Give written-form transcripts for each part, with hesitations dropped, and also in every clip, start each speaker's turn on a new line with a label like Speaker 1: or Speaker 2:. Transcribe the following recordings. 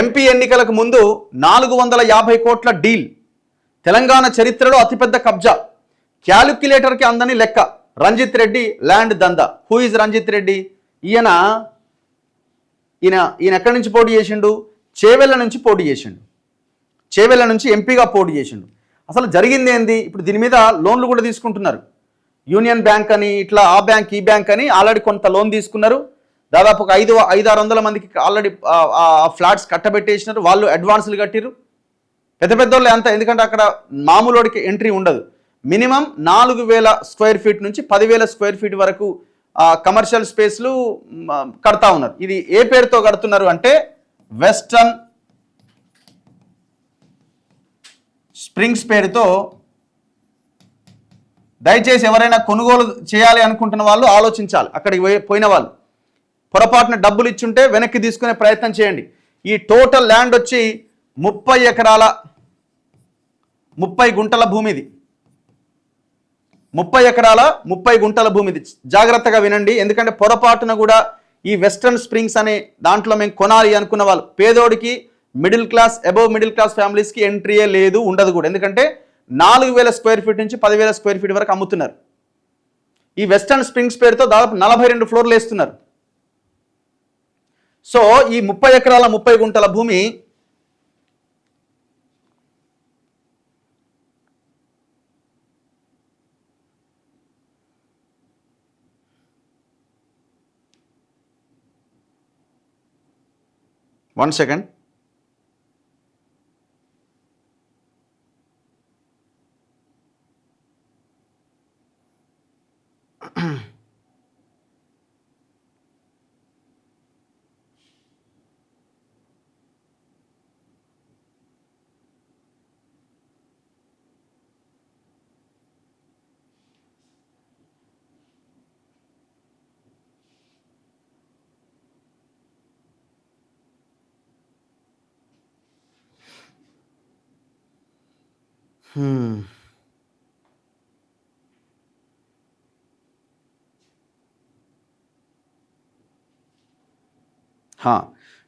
Speaker 1: MP ఎన్నికలకు ముందు 450 కోట్ల డీల్, తెలంగాణ చరిత్రలో అతిపెద్ద కబ్జా, క్యాలిక్యులేటర్కి అందని లెక్క, రంజిత్ రెడ్డి ల్యాండ్ దందా. Who is Ranjith Reddy? ఈయన ఎక్కడి నుంచి పోటీ చేసిండు? చేవెళ్ళ నుంచి పోటీ చేసిండు. చేవెళ్ళ నుంచి ఎంపీగా పోటీ చేసిండు. అసలు జరిగింది ఏంది? ఇప్పుడు దీని మీద లోన్లు కూడా తీసుకుంటున్నారు. యూనియన్ బ్యాంక్ అని, ఇట్లా ఆ బ్యాంక్ ఈ బ్యాంక్ అని ఆల్రెడీ కొంత లోన్ తీసుకున్నారు. దాదాపు ఒక 500-600 మందికి ఆల్రెడీ ఫ్లాట్స్ కట్టబెట్టేసినారు. వాళ్ళు అడ్వాన్సులు కట్టిరు. పెద్ద పెద్దోళ్ళు అంతా, ఎందుకంటే అక్కడ మామూలుడికి ఎంట్రీ ఉండదు. మినిమం 4000 స్క్వేర్ ఫీట్ నుంచి 10,000 స్క్వేర్ ఫీట్ వరకు కమర్షియల్ స్పేస్లు కడతా ఉన్నారు. ఇది ఏ పేరుతో కడుతున్నారు అంటే వెస్టర్న్ స్ప్రింగ్స్ పేరుతో. దయచేసి ఎవరైనా కొనుగోలు చేయాలి అనుకుంటున్న వాళ్ళు ఆలోచించాలి. అక్కడికి పోయిన వాళ్ళు పొరపాటున డబ్బులు ఇచ్చుంటే వెనక్కి తీసుకునే ప్రయత్నం చేయండి. ఈ టోటల్ ల్యాండ్ వచ్చి 30 ఎకరాల 30 గుంటల భూమిది. 30 ఎకరాల 30 గుంటల భూమిది. జాగ్రత్తగా వినండి, ఎందుకంటే పొరపాటున కూడా ఈ వెస్టర్న్ స్ప్రింగ్స్ అనే దాంట్లో మేము కొనాలి అనుకున్న వాళ్ళు, పేదోడికి, middle class, above middle class ఫ్యామిలీస్కి ఎంట్రీయే లేదు, ఉండదు కూడా. ఎందుకంటే 4000 స్క్వేర్ ఫీట్ నుంచి 10,000 స్క్వేర్ ఫీట్ వరకు అమ్ముతున్నారు. ఈ వెస్టర్న్ స్ప్రింగ్స్ పేరుతో దాదాపు 42 ఫ్లోర్లు వేస్తున్నారు. సో ఈ 30 ఎకరాల 30 గుంటల భూమి వన్ సెకండ్.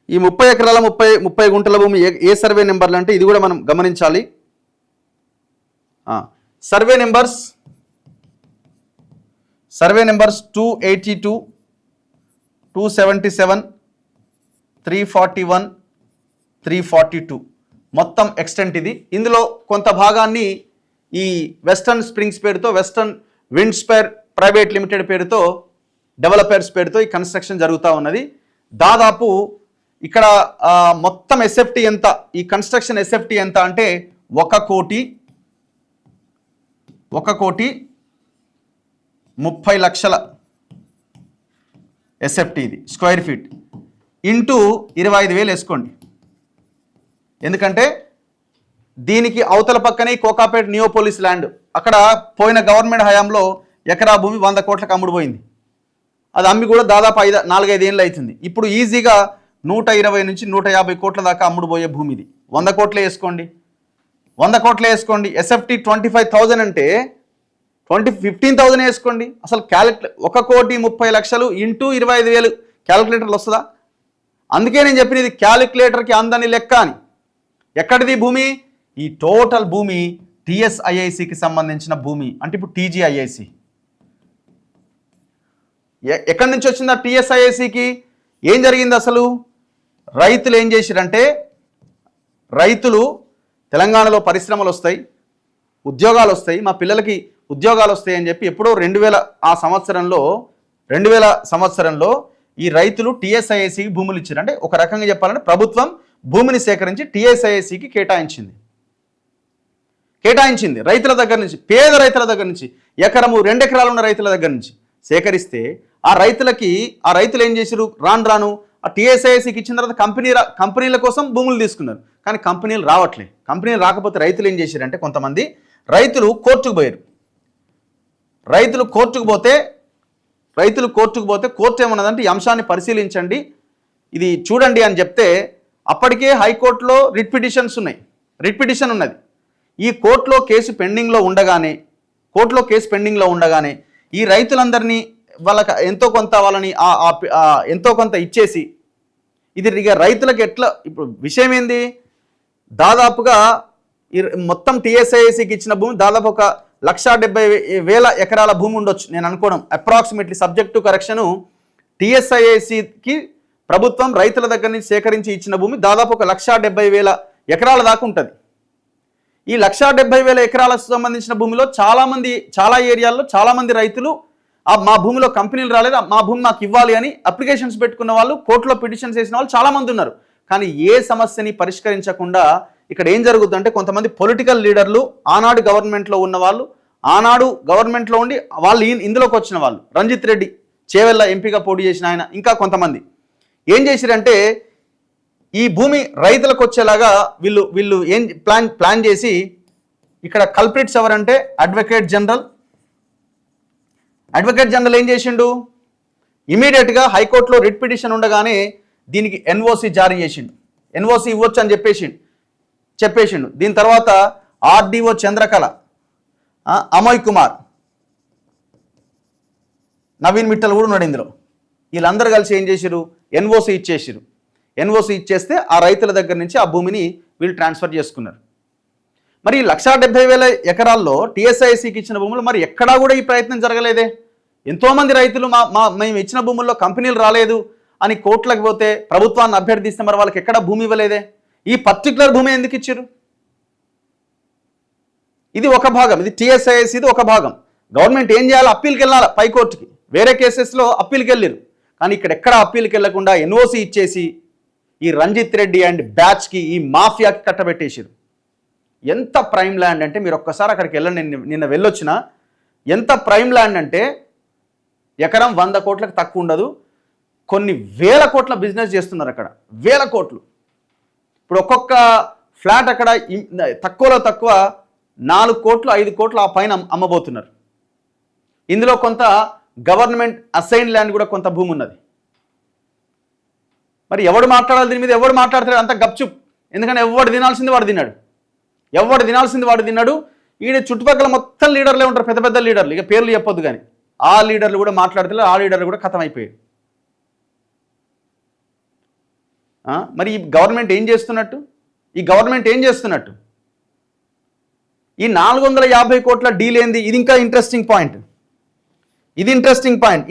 Speaker 1: ఈ 30 ఎకరాల 30 గుంటల భూమి ఏ సర్వే నెంబర్లు అంటే ఇది కూడా మనం గమనించాలి. సర్వే నెంబర్స్ 282, 277, 341, 342 మొత్తం ఎక్స్టెంట్ ఇది. ఇందులో కొంత భాగాన్ని ఈ వెస్టర్న్ స్ప్రింగ్స్ పేరుతో, వెస్టర్న్ విండ్స్పైర్ ప్రైవేట్ లిమిటెడ్ పేరుతో, డెవలపర్స్ పేరుతో ఈ కన్స్ట్రక్షన్ జరుగుతూ ఉన్నది. దాదాపు ఇక్కడ మొత్తం ఎస్ఎఫ్టీ ఎంత, ఈ కన్స్ట్రక్షన్ ఎస్ఎఫ్టీ ఎంత అంటే 1,30,00,000 ఎస్ఎఫ్టీ ఇది స్క్వేర్ ఫీట్ ఇంటూ 25,000 వేసుకోండి. ఎందుకంటే దీనికి అవతల పక్కనే కోకాపేట నియోపోలిస్ ల్యాండ్, అక్కడ పోయిన గవర్నమెంట్ హయాంలో ఎకరా భూమి 100 కోట్లకు అమ్ముడుపోయింది. అది అమ్మి కూడా దాదాపు 4-5 ఏళ్ళు అవుతుంది. ఇప్పుడు ఈజీగా 120 నుంచి 150 కోట్ల దాకా అమ్ముడుపోయే భూమి ఇది. 100 కోట్లే వేసుకోండి, 100 కోట్లే వేసుకోండి. ఎస్ఎఫ్టీ 25,000 అంటే 15,000 వేసుకోండి. అసలు 1,30,00,000 ఇంటూ 25,000 క్యాలిక్యులేటర్లు వస్తుందా? అందుకే నేను చెప్పిన ఇది క్యాలిక్యులేటర్కి అందని లెక్క అని. ఎక్కడిది భూమి? ఈ టోటల్ భూమి టీఎస్ఐఐసికి సంబంధించిన భూమి. అంటే ఇప్పుడు టీజీఐఐసి ఎక్కడి నుంచి వచ్చిందా? టీఎస్ఐఐసికి. ఏం జరిగింది అసలు? రైతులు ఏం చేసిరంటే, రైతులు తెలంగాణలో పరిశ్రమలు వస్తాయి, ఉద్యోగాలు వస్తాయి, మా పిల్లలకి ఉద్యోగాలు వస్తాయి అని చెప్పి ఎప్పుడో 2000 సంవత్సరంలో ఈ రైతులు టీఎస్ఐఐసికి భూములు ఇచ్చారు. అంటే ఒక రకంగా చెప్పాలంటే ప్రభుత్వం భూమిని సేకరించి టీఎస్ఐఐసికి కేటాయించింది. రైతుల దగ్గర నుంచి, పేద రైతుల దగ్గర నుంచి, ఎకరము 2 ఎకరాలు ఉన్న రైతుల దగ్గర నుంచి సేకరిస్తే ఆ రైతులు ఏం చేశారు? రాను ఆ టీఎస్ఐఐసికి ఇచ్చిన తర్వాత కంపెనీల కోసం భూములు తీసుకున్నారు. కానీ కంపెనీలు రావట్లేదు. కంపెనీలు రాకపోతే రైతులు ఏం చేశారంటే, కొంతమంది రైతులు కోర్టుకు పోయారు. రైతులు కోర్టుకు పోతే కోర్టు ఏమన్నదంటే ఈ అంశాన్ని పరిశీలించండి, ఇది చూడండి అని చెప్తే అప్పటికే హైకోర్టులో రిట్ పిటిషన్ ఉన్నది. ఈ కోర్టులో కేసు పెండింగ్లో ఉండగానే ఈ రైతులందరినీ వాళ్ళకి ఎంతో కొంత ఇచ్చేసి ఇది ఇక రైతులకు ఎట్లా ఇప్పుడు విషయం ఏంది, దాదాపుగా మొత్తం టీఎస్ఐఏసీకి ఇచ్చిన భూమి దాదాపు ఒక 1,70,000 ఎకరాల భూమి ఉండొచ్చు నేను అనుకోవడం. అప్రాక్సిమేట్లీ సబ్జెక్ట్ టు కరెక్షను టీఎస్ఐఏసీకి ప్రభుత్వం రైతుల దగ్గర నుంచి సేకరించి ఇచ్చిన భూమి దాదాపు ఒక 1,70,000 ఎకరాల దాకా ఉంటుంది. ఈ 1,70,000 ఎకరాలకు సంబంధించిన భూమిలో చాలా ఏరియాల్లో చాలామంది రైతులు మా భూమిలో కంపెనీలు రాలేదు, మా భూమి మాకు ఇవ్వాలి అని అప్లికేషన్స్ పెట్టుకున్న వాళ్ళు, కోర్టులో పిటిషన్స్ చేసిన వాళ్ళు చాలామంది ఉన్నారు. కానీ ఏ సమస్యని పరిష్కరించకుండా ఇక్కడ ఏం జరుగుతుందంటే కొంతమంది పొలిటికల్ లీడర్లు, ఆనాడు గవర్నమెంట్లో ఉన్న వాళ్ళు, ఆనాడు గవర్నమెంట్లో ఉండి వాళ్ళు ఇందులోకి వచ్చిన వాళ్ళు, రంజిత్ రెడ్డి చేవెళ్ళ ఎంపీగా పోటీ చేసిన ఆయన, ఇంకా కొంతమంది ఏం చేసిరంటే ఈ భూమి రైతులకు వచ్చేలాగా వీళ్ళు ఏం ప్లాన్ చేసి ఇక్కడ కల్ప్రిట్స్ ఎవరంటే అడ్వకేట్ జనరల్ ఏం చేసిండు, ఇమీడియట్గా హైకోర్టులో రిట్ పిటిషన్ ఉండగానే దీనికి ఎన్ఓసి జారీ చేసిండు. ఎన్ఓసి ఇవ్వచ్చు అని చెప్పేసిండు. దీని తర్వాత ఆర్డీఓ చంద్రకళ, అమోయ్ కుమార్, నవీన్ మిట్టల్ కూడా ఉన్నాడు ఇందులో. వీళ్ళందరూ కలిసి ఏం చేసిరు, ఎన్ఓసి ఇచ్చేసిరు. ఎన్ఓసి ఇచ్చేస్తే ఆ రైతుల దగ్గర నుంచి ఆ భూమిని వీళ్ళు ట్రాన్స్ఫర్ చేసుకున్నారు. మరి 1,70,000 ఎకరాల్లో టీఎస్ఐసీకి ఇచ్చిన భూములు మరి ఎక్కడా కూడా ఈ ప్రయత్నం జరగలేదే. ఎంతోమంది రైతులు మేము ఇచ్చిన భూముల్లో కంపెనీలు రాలేదు అని కోర్టులకు పోతే ప్రభుత్వాన్ని అభ్యర్థిస్తే మరి వాళ్ళకి ఎక్కడ భూమి ఇవ్వలేదే. ఈ పర్టికులర్ భూమి ఎందుకు ఇచ్చారు? ఇది ఒక భాగం, ఇది టీఎస్ఐసీది ఒక భాగం. గవర్నమెంట్ ఏం చేయాలి, అప్పీల్కి వెళ్ళాలి పైకోర్టుకి. వేరే కేసెస్లో అప్పీల్కి వెళ్ళారు, కానీ ఇక్కడ ఎక్కడ అప్పీల్కి వెళ్లకుండా ఎన్ఓసి ఇచ్చేసి ఈ రంజిత్ రెడ్డి అండ్ బ్యాచ్కి, ఈ మాఫియాకి కట్టబెట్టేసారు. ఎంత ప్రైమ్ ల్యాండ్ అంటే మీరు ఒక్కసారి అక్కడికి వెళ్ళండి, నిన్న వెళ్ళొచ్చిన. ఎంత ప్రైమ్ ల్యాండ్ అంటే ఎకరం 100 కోట్లకు తక్కువ ఉండదు. కొన్ని వేల కోట్ల బిజినెస్ చేస్తున్నారు అక్కడ, వేల కోట్లు. ఇప్పుడు ఒక్కొక్క ఫ్లాట్ అక్కడ తక్కువలో తక్కువ 4 కోట్లు 5 కోట్లు ఆ పైన అమ్మబోతున్నారు. ఇందులో కొంత గవర్నమెంట్ అసైన్ ల్యాండ్ కూడా కొంత భూమి ఉన్నది. మరి ఎవడు మాట్లాడాలి దీని మీద? ఎవడు మాట్లాడతాడు? అంత గప్చుప్. ఎందుకంటే ఎవడు తినాల్సింది వాడు తిన్నాడు. ఈయన చుట్టుపక్కల మొత్తం లీడర్లే ఉంటారు, పెద్ద పెద్ద లీడర్లు, ఇక పేర్లు చెప్పొద్దు. కానీ ఆ లీడర్లు కూడా మాట్లాడతారు, ఆ లీడర్లు కూడా ఖతం అయిపోయాడు. మరి ఈ గవర్నమెంట్ ఏం చేస్తున్నట్టు? ఈ 450 కోట్ల డీల్ ఏంది? ఇది ఇంకా ఇంట్రెస్టింగ్ పాయింట్.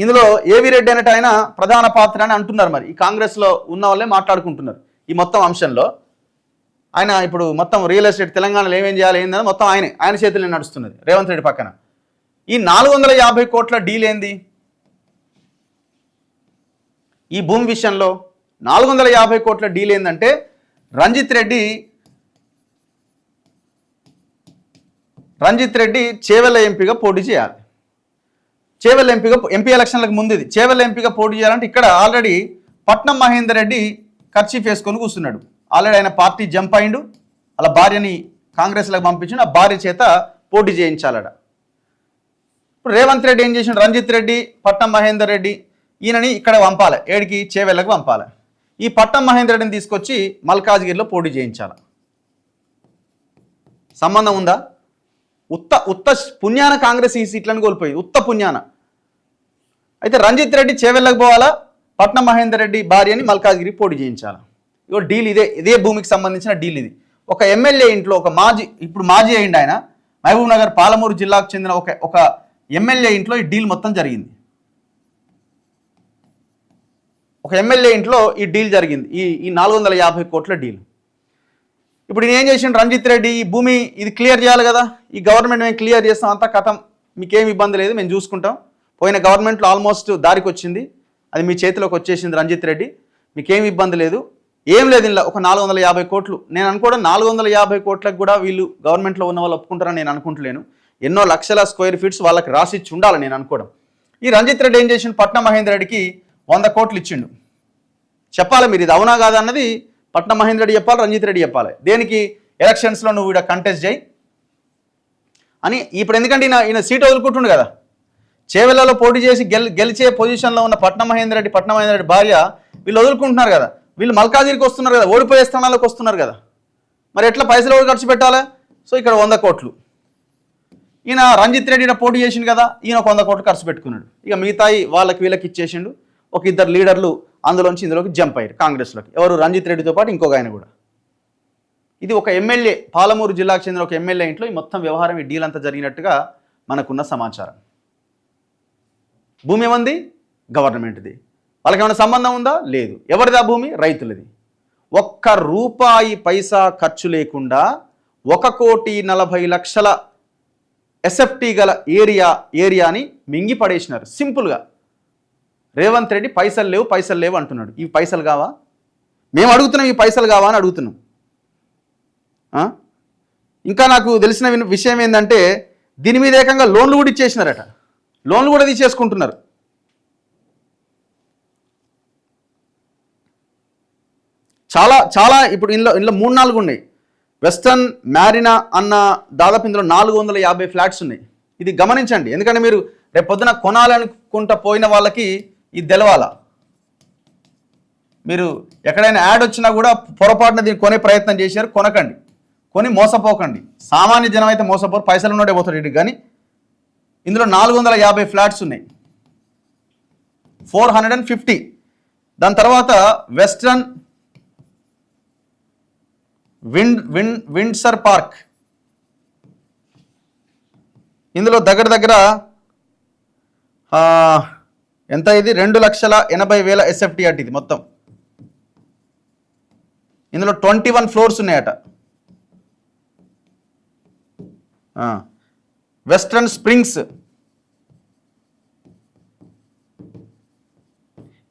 Speaker 1: ఇందులో ఏవి రెడ్డి అనేట ఆయన ప్రధాన పాత్ర అని అంటున్నారు. మరి ఈ కాంగ్రెస్లో ఉన్న వాళ్ళే మాట్లాడుకుంటున్నారు ఈ మొత్తం అంశంలో. ఆయన ఇప్పుడు మొత్తం రియల్ ఎస్టేట్ తెలంగాణలో ఏమేం చేయాలి ఏందని మొత్తం ఆయన చేతుల్లో నడుస్తున్నది, రేవంత్ రెడ్డి పక్కన. ఈ 450 కోట్ల డీల్ ఏంది? ఈ భూమి విషయంలో 450 కోట్ల డీల్ ఏంటంటే రంజిత్ రెడ్డి చేవెళ్ళ ఎంపీగా పోటీ చేయాలి. ఎంపీ ఎలక్షన్లకు ముందు ఇది చేవెళ్ళ ఎంపీగా పోటీ చేయాలంటే ఇక్కడ ఆల్రెడీ పట్నం మహేందర్ రెడ్డి ఖర్చీఫ్ వేసుకొని కూర్చున్నాడు. ఆల్రెడీ ఆయన పార్టీ జంప్ అయిండు, అలా భార్యని కాంగ్రెస్లకు పంపించిండు, ఆ భార్య చేత పోటీ చేయించాలట. ఇప్పుడు రేవంత్ రెడ్డి ఏం చేసిండు, రంజిత్ రెడ్డి, పట్నం మహేందర్ రెడ్డి ఈయనని ఇక్కడ పంపాలి, ఏడికి చేవెళ్ళకు పంపాలి. ఈ పట్నం మహేందర్ రెడ్డిని తీసుకొచ్చి మల్కాజ్గిరిలో పోటీ చేయించాలి. సంబంధం ఉందా? ఉత్త పుణ్యాన కాంగ్రెస్ ఈ సీట్లను కోల్పోయి, ఉత్త పుణ్యాన. అయితే రంజిత్ రెడ్డి చేవెళ్ళకు పోవాలా, పట్నం మహేందర్ రెడ్డి భార్యని మల్కాజ్గిరి పోటీ చేయించాలి. ఇగో డీల్ ఇదే భూమికి సంబంధించిన డీల్ ఇది. ఒక ఎమ్మెల్యే ఇంట్లో ఒక మాజీ అయింది ఆయన, మహబూబ్ నగర్ పాలమూరు జిల్లాకు చెందిన ఒక ఎమ్మెల్యే ఇంట్లో ఈ డీల్ మొత్తం జరిగింది. ఒక ఎమ్మెల్యే ఇంట్లో ఈ డీల్ జరిగింది, ఈ 450 కోట్ల డీల్. ఇప్పుడు నేను ఏం చేసిండు రంజిత్ రెడ్డి, ఈ భూమి ఇది క్లియర్ చేయాలి కదా, ఈ గవర్నమెంట్ మేము క్లియర్ చేస్తాం, అంతా కథం, మీకేం ఇబ్బంది లేదు, మేము చూసుకుంటాం. పోయిన గవర్నమెంట్లో ఆల్మోస్ట్ దారికి వచ్చింది, అది మీ చేతిలోకి వచ్చేసింది రంజిత్ రెడ్డి, మీకేం ఇబ్బంది లేదు, ఏం లేదు. ఇలా ఒక 450 కోట్లు నేను అనుకోవడం, 450 కోట్లకు కూడా వీళ్ళు గవర్నమెంట్లో ఉన్న వాళ్ళు ఒప్పుకుంటారని నేను అనుకుంటలేను. ఎన్నో లక్షల స్క్వేర్ ఫీట్స్ వాళ్ళకి రాసిచ్చి ఉండాలి నేను అనుకోవడం. ఈ రంజిత్ రెడ్డి ఏం చేసిండు, పట్నం మహేందర్ రెడ్డికి 100 కోట్లు ఇచ్చిండు. చెప్పాలి మీరు ఇది అవునా కాదా అన్నది పట్నం మహేందర్ రెడ్డి చెప్పాలి, రంజిత్ రెడ్డి చెప్పాలి. దేనికి? ఎలక్షన్స్లో నువ్వు ఇక్కడ కంటెస్ట్ చేయి అని. ఇప్పుడు ఎందుకంటే ఈయన సీట్ వదులుకుంటుండు కదా, చేవెళ్ళలో పోటీ చేసి గెలిచే పొజిషన్లో ఉన్న పట్నం మహేందర్ రెడ్డి భార్య వీళ్ళు వదులుకుంటున్నారు కదా, వీళ్ళు మల్కాజిరికి వస్తున్నారు కదా, ఓడిపోయే స్థానాలకు వస్తున్నారు కదా, మరి ఎట్లా పైసలు ఎవరు ఖర్చు పెట్టాలి? సో ఇక్కడ 100 కోట్లు ఈయన రంజిత్ రెడ్డి పోటీ చేసిండు కదా, ఈయన ఒక 100 కోట్లు ఖర్చు పెట్టుకున్నాడు. ఇక మిగతాయి వీళ్ళకి ఇచ్చేసిండు. ఒక 2 లీడర్లు అందులోంచి ఇందులోకి జంప్ అయ్యారు కాంగ్రెస్లోకి. ఎవరు? రంజిత్ రెడ్డితో పాటు ఇంకొక ఆయన కూడా. ఇది ఒక ఎమ్మెల్యే, పాలమూరు జిల్లాకు చెందిన ఒక ఎమ్మెల్యే ఇంట్లో ఈ మొత్తం వ్యవహారం, ఈ డీల్ అంతా జరిగినట్టుగా మనకున్న సమాచారం. భూమి ఏమంది? గవర్నమెంట్ది. వాళ్ళకి ఏమైనా సంబంధం ఉందా? లేదు. ఎవరిది ఆ భూమి? రైతులది. ఒక్క రూపాయి పైసా ఖర్చు లేకుండా 1,40,00,000 ఎస్ఎఫ్టీ గల ఏరియాని మింగి పడేసినారు సింపుల్గా. రేవంత్ రెడ్డి పైసలు లేవు అంటున్నాడు. ఈ పైసలు కావా? మేము అడుగుతున్నాం, ఈ పైసలు కావా అని అడుగుతున్నాం. ఇంకా నాకు తెలిసిన విషయం ఏంటంటే దీని మీద ఏకంగా లోన్లు కూడా ఇచ్చేసినారట. లోన్లు కూడా తీసేసుకుంటున్నారు. చాలా చాలా ఇప్పుడు ఇందులో 3-4 ఉన్నాయి. వెస్టర్న్ మ్యారినా అన్న దాదాపు ఇందులో 450 ఫ్లాట్స్ ఉన్నాయి. ఇది గమనించండి, ఎందుకంటే మీరు రేపు పొద్దున కొనాలనుకుంటా పోయిన వాళ్ళకి ఇది తెలవాలా. మీరు ఎక్కడైనా యాడ్ వచ్చినా కూడా పొరపాటున దీన్ని కొనే ప్రయత్నం చేశారు, కొనకండి, కొని మోసపోకండి. సామాన్య జనం అయితే మోసపోరు, పైసలు ఉన్నోడే పోతాడు ఇటు. కానీ ఇందులో 450 ఫ్లాట్స్ ఉన్నాయి, 450. దాని తర్వాత వెస్టర్న్ విండ్సర్ పార్క్, ఇందులో దగ్గర ఎంత ఇది? 2,80,000 ఎస్ఎఫ్టీ అట్. ఇది మొత్తం ఇందులో 21 ఫ్లోర్స్ ఉన్నాయట. వెస్ట్రన్ స్ప్రింగ్స్,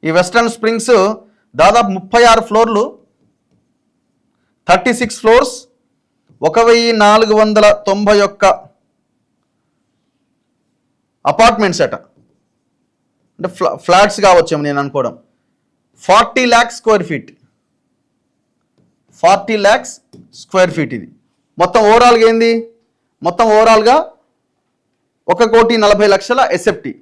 Speaker 1: ఈ వెస్ట్రన్ స్ప్రింగ్స్ దాదాపు 36 ఫ్లోర్లు, 36 ఫ్లోర్స్, 1,491 అపార్ట్మెంట్స్ అట. అంటే ఫ్లాట్స్ కావచ్చేమో నేను అనుకోవడం. 40 lakhs square feet, 40 lakhs square feet. ఇది మొత్తం ఓవరాల్గా ఏంది? మొత్తం ఓవరాల్గా 1,40,00,000 ఎస్ఎఫ్టీ.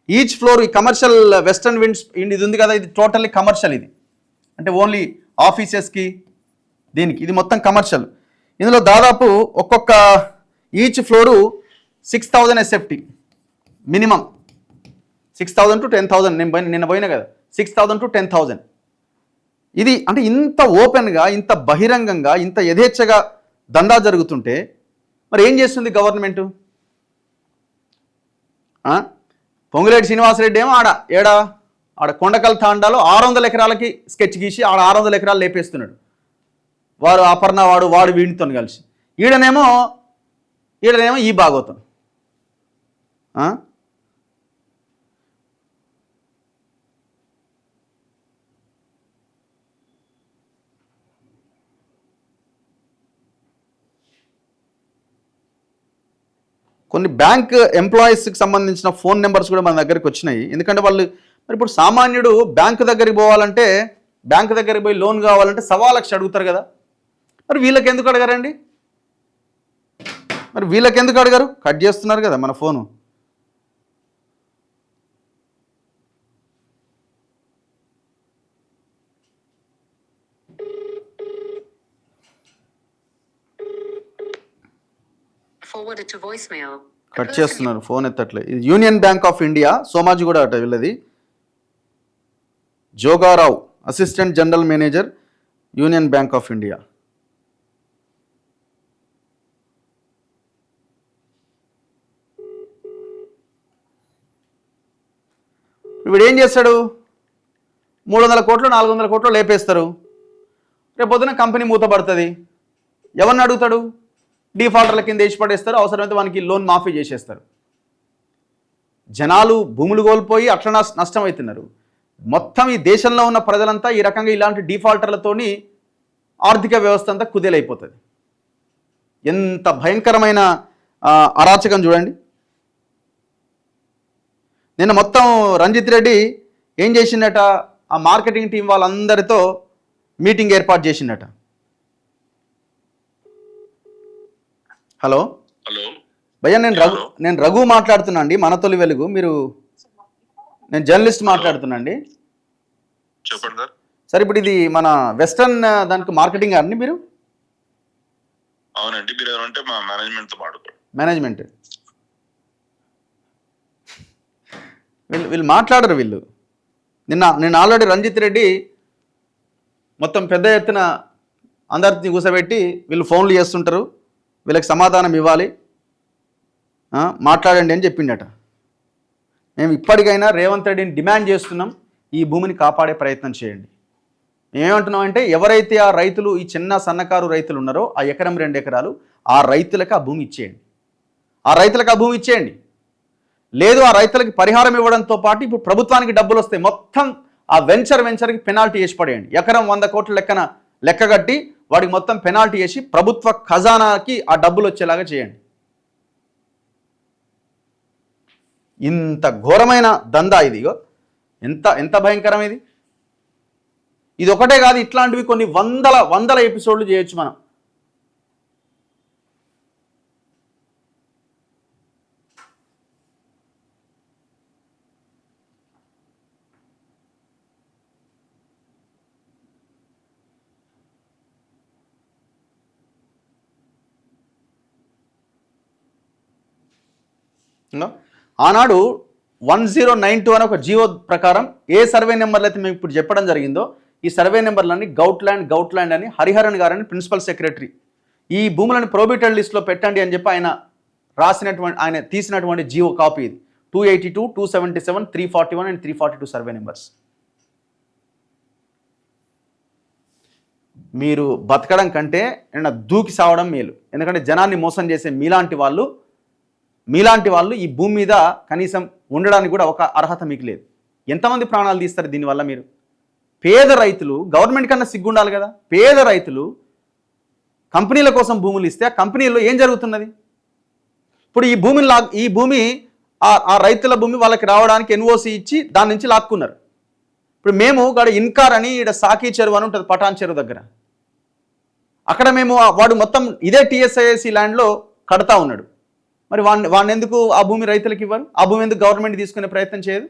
Speaker 1: ఈచ్ ఫ్లోర్, ఈ కమర్షియల్ వెస్టర్న్ విండ్స్ ఇది ఉంది కదా, ఇది టోటల్లీ కమర్షియల్. ఇది అంటే ఓన్లీ ఆఫీసెస్కి దీనికి, ఇది మొత్తం కమర్షియల్. ఇందులో దాదాపు ఒక్కొక్క each floor 6,000 SFT minimum. 6,000 to 10,000. నిన్న పోయినా కదా, 6,000 to 10,000. ఇది అంటే ఇంత ఓపెన్గా, ఇంత బహిరంగంగా, ఇంత యథేచ్ఛగా దందా జరుగుతుంటే మరి ఏం చేస్తుంది గవర్నమెంటు? పొంగులేటి శ్రీనివాసరెడ్డి ఏమో ఆడ కొండకల్ తాండాలో 600 ఎకరాలకి స్కెచ్ గీసి ఆడ 600 ఎకరాలు లేపేస్తున్నాడు. వాడు అపర్ణ వాడు వీడితో కలిసి. ఈడనేమో ఈ భాగవతం. కొన్ని బ్యాంక్ ఎంప్లాయీస్కి సంబంధించిన ఫోన్ నెంబర్స్ కూడా మన దగ్గరికి వచ్చినాయి. ఎందుకంటే వాళ్ళు మరి ఇప్పుడు సామాన్యుడు బ్యాంకు దగ్గరికి పోవాలంటే, బ్యాంకు దగ్గరికి పోయి లోన్ కావాలంటే 1,00,000 అడుగుతారు కదా. మరి వీళ్ళకి ఎందుకు అడగారండి? మరి వీళ్ళకి ఎందుకు అడగారు? కట్ చేస్తున్నారు కదా మన ఫోను. కట్ చేస్తున్నారు, ఫోన్ ఎత్తట్లే. ఇది union bank of India, Somajiguda అట వీళ్ళది. Joga Rao, assistant general manager, union bank of India. ఇప్పుడు ఏం చేస్తాడు? 300 కోట్లు 400 కోట్లు లేపేస్తారు. రేపు పొద్దున కంపెనీ మూతపడుతుంది. ఎవరిని అడుగుతాడు? డిఫాల్టర్ల కింద వేసి పడేస్తారు. అవసరమైతే వానికి లోన్ మాఫీ చేసేస్తారు. జనాలు భూములు కోల్పోయి అట్లా నష్టం అవుతున్నారు. మొత్తం ఈ దేశంలో ఉన్న ప్రజలంతా ఈ రకంగా ఇలాంటి డిఫాల్టర్లతోని ఆర్థిక వ్యవస్థ అంతా కుదేలైపోతుంది. ఎంత భయంకరమైన అరాచకం చూడండి. నిన్న మొత్తం రంజిత్ రెడ్డి ఏం చేసిండట? ఆ మార్కెటింగ్ టీం వాళ్ళందరితో మీటింగ్ ఏర్పాటు చేసిండట. హలో భయ్యా, నేను రఘు మాట్లాడుతున్నా అండి, మన తొలి వెలుగు. నేను జర్నలిస్ట్ మాట్లాడుతున్నా అండి.
Speaker 2: చెప్పండి
Speaker 1: సార్. ఇప్పుడు ఇది మన వెస్టర్న్ దానికి మార్కెటింగ్ అండి మీరు?
Speaker 2: అవునండి. మీరు ఏమంటే మా మేనేజ్మెంట్ తో మాట్లాడుకోండి.
Speaker 1: మేనేజ్మెంట్ వీళ్ళు మాట్లాడరు. నేను ఆల్రెడీ రంజిత్ రెడ్డి మొత్తం పెద్ద ఎత్తున అందరిని కూర్చోబెట్టి వీళ్ళు ఫోన్లు చేస్తుంటారు, వీళ్ళకి సమాధానం ఇవ్వాలి, మాట్లాడండి అని చెప్పిండట. మేము ఇప్పటికైనా రేవంత్ రెడ్డిని డిమాండ్ చేస్తున్నాం, ఈ భూమిని కాపాడే ప్రయత్నం చేయండి. మేమేమంటున్నాం అంటే ఎవరైతే ఆ రైతులు, ఈ చిన్న సన్నకారు రైతులు ఉన్నారో ఆ ఎకరం 2 ఎకరాలు ఆ రైతులకు ఆ భూమి ఇచ్చేయండి, ఆ రైతులకు ఆ భూమి ఇచ్చేయండి. లేదు ఆ రైతులకి పరిహారం ఇవ్వడంతో పాటు ఇప్పుడు ప్రభుత్వానికి డబ్బులు వస్తాయి, మొత్తం ఆ వెంచర్కి పెనాల్టీ వేసి పడేయండి. ఎకరం 100 కోట్ల లెక్కగట్టి వాడికి మొత్తం పెనాల్టీ వేసి ప్రభుత్వ ఖజానాకి ఆ డబ్బులు వచ్చేలాగా చేయండి. ఇంత ఘోరమైన దందా ఇది, ఎంత భయంకరం ఇది. ఇది ఒకటే కాదు, ఇట్లాంటివి కొన్ని వందల ఎపిసోడ్లు చేయొచ్చు మనం. ఆనాడు 1092 అనే ఒక జీవో ప్రకారం ఏ సర్వే నెంబర్లు అయితే మేము ఇప్పుడు చెప్పడం జరిగిందో ఈ సర్వే నెంబర్లన్నీ గౌట్ ల్యాండ్ అని హరిహరన్ గారని ప్రిన్సిపల్ సెక్రటరీ ఈ భూములను ప్రోబిటెడ్ లిస్ట్లో పెట్టండి అని చెప్పి ఆయన తీసినటువంటి జీవో కాపీ ఇది. 282, 277, 341 అండ్ 342 సర్వే నెంబర్స్. మీరు బతకడం కంటే దూకి సావడం మేలు. ఎందుకంటే జనాన్ని మోసం చేసే మీలాంటి వాళ్ళు ఈ భూమి మీద కనీసం ఉండడానికి కూడా ఒక అర్హత మీకు లేదు. ఎంతమంది ప్రాణాలు తీస్తారు దీనివల్ల? మీరు పేద రైతులు, గవర్నమెంట్ కన్నా సిగ్గుండాలి కదా, పేద రైతులు కంపెనీల కోసం భూములు ఇస్తే ఆ కంపెనీల్లో ఏం జరుగుతున్నది? ఇప్పుడు ఈ భూమి ఆ రైతుల భూమి వాళ్ళకి రావడానికి ఎన్ఓసి ఇచ్చి దాని నుంచి లాక్కున్నారు. ఇప్పుడు మేము ఇన్కార్ అని ఇక్కడ సాకి చెరువు అని ఉంటుంది పటాన్ చెరువు దగ్గర, అక్కడ మేము వాడు మొత్తం ఇదే టీఎస్ఐసి ల్యాండ్లో కడతా ఉన్నాడు. మరి వాడిని ఎందుకు ఆ భూమి రైతులకు ఇవ్వరు? ఆ భూమి ఎందుకు గవర్నమెంట్ తీసుకునే ప్రయత్నం చేయదు?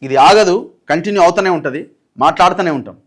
Speaker 1: ఇది ఆగదు, కంటిన్యూ అవుతూనే ఉంటుంది, మాట్లాడుతూనే ఉంటాం.